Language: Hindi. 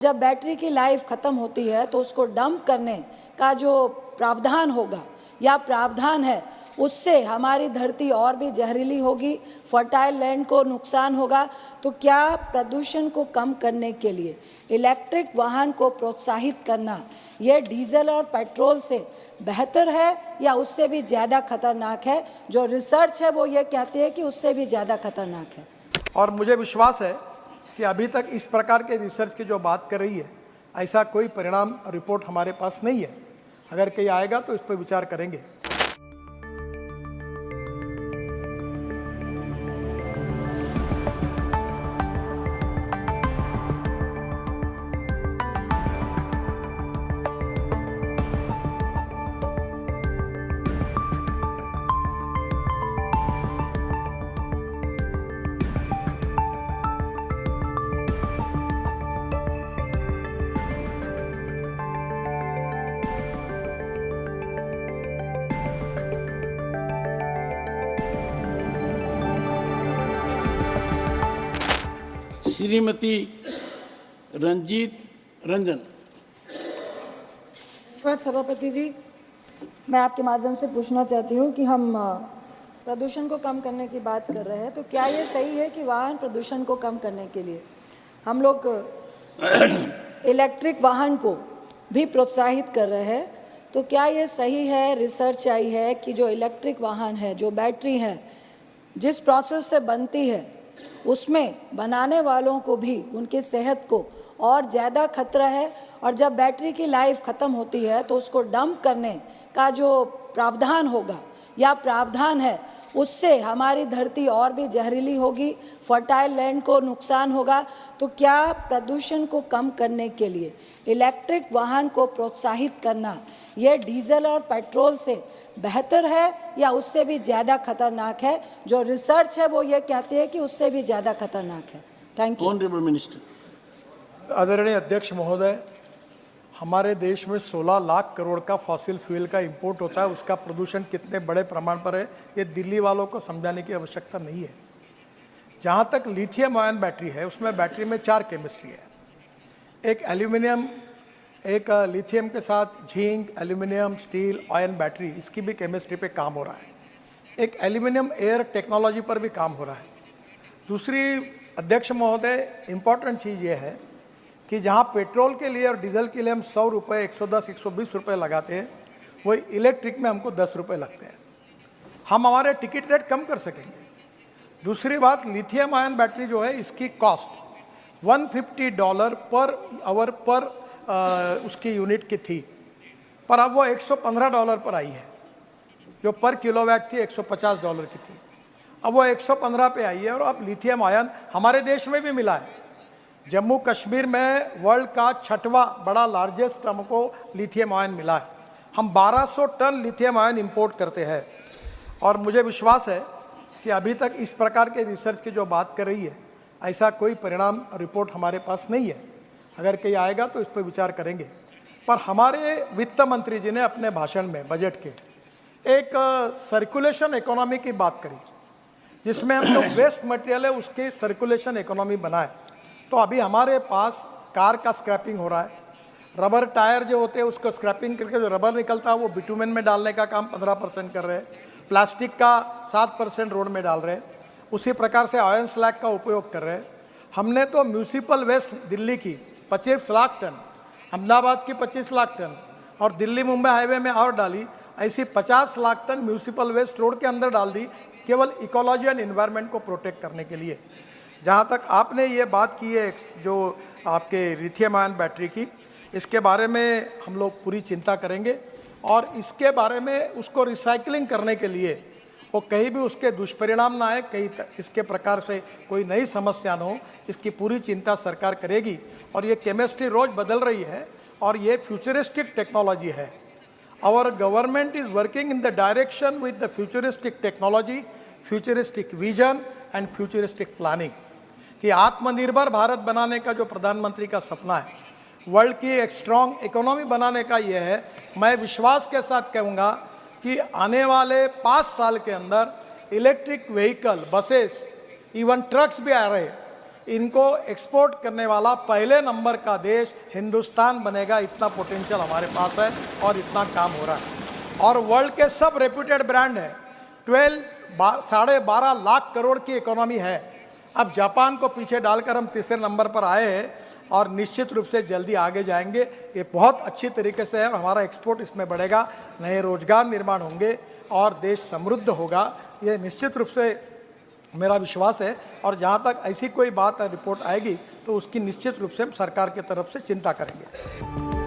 जब बैटरी की लाइफ ख़त्म होती है तो उसको डंप करने का जो प्रावधान होगा या प्रावधान है, उससे हमारी धरती और भी जहरीली होगी, फर्टाइल लैंड को नुकसान होगा। तो क्या प्रदूषण को कम करने के लिए इलेक्ट्रिक वाहन को प्रोत्साहित करना ये डीजल और पेट्रोल से बेहतर है या उससे भी ज़्यादा खतरनाक है? जो रिसर्च है वो ये कहती है कि उससे भी ज़्यादा खतरनाक है। और मुझे विश्वास है कि अभी तक इस प्रकार के रिसर्च की जो बात कर रही है, ऐसा कोई परिणाम रिपोर्ट हमारे पास नहीं है। अगर कहीं आएगा तो इस पर विचार करेंगे। श्रीमती रंजीत रंजन। सभापति जी, मैं आपके माध्यम से पूछना चाहती हूँ कि हम प्रदूषण को कम करने की बात कर रहे हैं, तो क्या ये सही है कि वाहन प्रदूषण को कम करने के लिए हम लोग इलेक्ट्रिक वाहन को भी प्रोत्साहित कर रहे हैं? तो क्या ये सही है? रिसर्च आई है कि जो इलेक्ट्रिक वाहन है, जो बैटरी है, जिस प्रोसेस से बनती है उसमें बनाने वालों को भी उनकी सेहत को और ज़्यादा खतरा है, और जब बैटरी की लाइफ ख़त्म होती है तो उसको डंप करने का जो प्रावधान होगा या प्रावधान है, उससे हमारी धरती और भी जहरीली होगी, फर्टाइल लैंड को नुकसान होगा। तो क्या प्रदूषण को कम करने के लिए इलेक्ट्रिक वाहन को प्रोत्साहित करना ये डीजल और पेट्रोल से बेहतर है या उससे भी ज़्यादा खतरनाक है? जो रिसर्च है वो ये कहती है कि उससे भी ज़्यादा खतरनाक है। Thank you. Honourable minister. आदरणीय अध्यक्ष महोदय, हमारे देश में 16 लाख करोड़ का फॉसिल फ्यूल का इंपोर्ट होता है। उसका प्रदूषण कितने बड़े प्रमाण पर है ये दिल्ली वालों को समझाने की आवश्यकता नहीं है। जहाँ तक लिथियम आयन बैटरी है, उसमें बैटरी में 4 केमिस्ट्री है। एक एल्यूमिनियम, एक लिथियम के साथ zinc, aluminium, steel, ion battery, इसकी भी केमिस्ट्री पे काम हो रहा है। एक एल्यूमिनियम एयर टेक्नोलॉजी पर भी काम हो रहा है। दूसरी अध्यक्ष महोदय, इम्पॉर्टेंट चीज़ ये है कि जहाँ पेट्रोल के लिए और डीजल के लिए हम 100 रुपये, 110, 120 रुपये लगाते हैं, वही इलेक्ट्रिक में हमको 10 रुपये लगते हैं। हम हमारे टिकट रेट कम कर सकेंगे। दूसरी बात, लिथियम आयन बैटरी जो है, इसकी कॉस्ट $150 पर आवर पर उसकी यूनिट की थी, पर अब वो $115 पर आई है। जो पर किलोवाट थी $150 की थी, अब वो 115 पे आई है। और अब लिथियम आयन हमारे देश में भी मिला है। जम्मू कश्मीर में वर्ल्ड का 6वां बड़ा लार्जेस्ट हमको लिथियम आयन मिला है। हम 1200 टन लिथियम आयन इंपोर्ट करते हैं। और मुझे विश्वास है कि अभी तक इस प्रकार के रिसर्च की जो बात कर रही है, ऐसा कोई परिणाम रिपोर्ट हमारे पास नहीं है। अगर कहीं आएगा तो इस पर विचार करेंगे। पर हमारे वित्त मंत्री जी ने अपने भाषण में, बजट के, एक सर्कुलेशन इकोनॉमी की बात करी, जिसमें हम जो वेस्ट मटेरियल है उसकी सर्कुलेशन इकोनॉमी बनाए। तो अभी हमारे पास कार का स्क्रैपिंग हो रहा है, रबर टायर जो होते हैं उसको स्क्रैपिंग करके जो रबर निकलता है वो बिटुमेन में डालने का काम 15% कर रहे हैं, प्लास्टिक का 7% रोड में डाल रहे हैं, उसी प्रकार से आयरन स्लैग का उपयोग कर रहे हैं। हमने तो म्यूनिसिपल वेस्ट दिल्ली की 25 लाख टन, अहमदाबाद की 25 लाख टन और दिल्ली मुंबई हाईवे में और डाली, ऐसी 50 lakh ton municipal waste road के अंदर डाल दी, केवल इकोलॉजी एंड इन्वायरमेंट को प्रोटेक्ट करने के लिए। जहाँ तक आपने ये बात की है जो आपके लिथियम आयन बैटरी की, इसके बारे में हम लोग पूरी चिंता करेंगे और इसके बारे में उसको रिसाइकलिंग करने के लिए वो कहीं भी उसके दुष्परिणाम ना आए, कहीं इसके प्रकार से कोई नई समस्या ना हो, इसकी पूरी चिंता सरकार करेगी। और ये केमिस्ट्री रोज बदल रही है और ये फ्यूचरिस्टिक टेक्नोलॉजी है। Our government is working in the direction with the futuristic technology, futuristic vision and futuristic planning. कि आत्मनिर्भर भारत बनाने का जो प्रधानमंत्री का सपना है, वर्ल्ड की एक स्ट्रॉन्ग इकोनॉमी बनाने का ये है। मैं विश्वास के साथ कहूँगा कि आने वाले 5 साल के अंदर electric vehicle, buses, even trucks भी आ रहे, इनको एक्सपोर्ट करने वाला पहले नंबर का देश हिंदुस्तान बनेगा। इतना पोटेंशियल हमारे पास है और इतना काम हो रहा है। और वर्ल्ड के सब रेप्यूटेड ब्रांड हैं। 12.5 लाख करोड़ की इकोनॉमी है। अब जापान को पीछे डालकर हम तीसरे नंबर पर आए हैं और निश्चित रूप से जल्दी आगे जाएंगे। ये बहुत अच्छी तरीके से है और हमारा एक्सपोर्ट इसमें बढ़ेगा, नए रोजगार निर्माण होंगे और देश समृद्ध होगा। ये निश्चित रूप से मेरा विश्वास है। और जहाँ तक ऐसी कोई बात रिपोर्ट आएगी तो उसकी निश्चित रूप से हम सरकार की तरफ से चिंता करेंगे।